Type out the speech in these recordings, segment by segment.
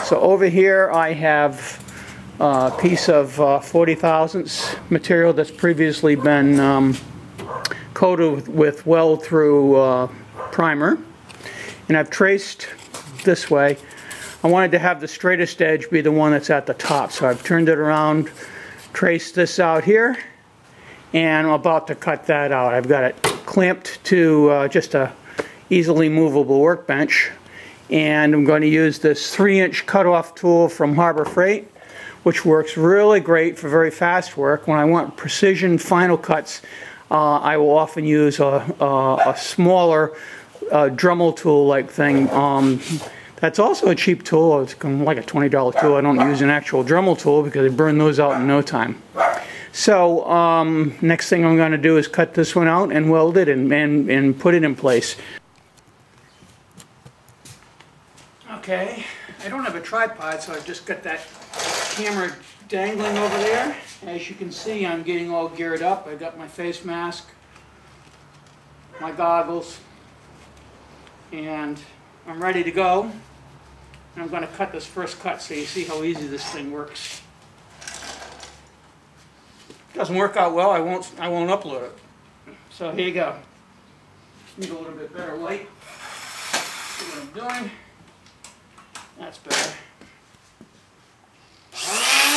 So over here I have a piece of 40 thousandths material that's previously been coated with weld-through primer, and I've traced this way. I wanted to have the straightest edge be the one that's at the top, so I've turned it around, traced this out here, and I'm about to cut that out. I've got it clamped to just a easily movable workbench, and I'm going to use this 3-inch cutoff tool from Harbor Freight, which works really great for very fast work. When I want precision final cuts, I will often use a smaller Dremel tool-like thing. That's also a cheap tool. It's like a $20 tool. I don't use an actual Dremel tool because I burn those out in no time. So next thing I'm going to do is cut this one out and weld it and put it in place. Okay, I don't have a tripod, so I've just got that camera dangling over there. As you can see, I'm getting all geared up. I've got my face mask, my goggles, and I'm ready to go. And I'm going to cut this first cut so you see how easy this thing works. Doesn't work out well, I won't upload it. So here you go. Need a little bit better light. See what I'm doing. That's better. That's better.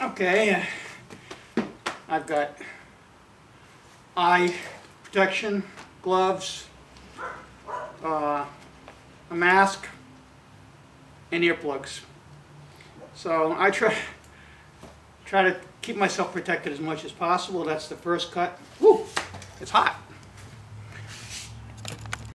Okay, I've got eye protection, gloves, a mask, and earplugs. So I try to keep myself protected as much as possible. That's the first cut. Woo! It's hot.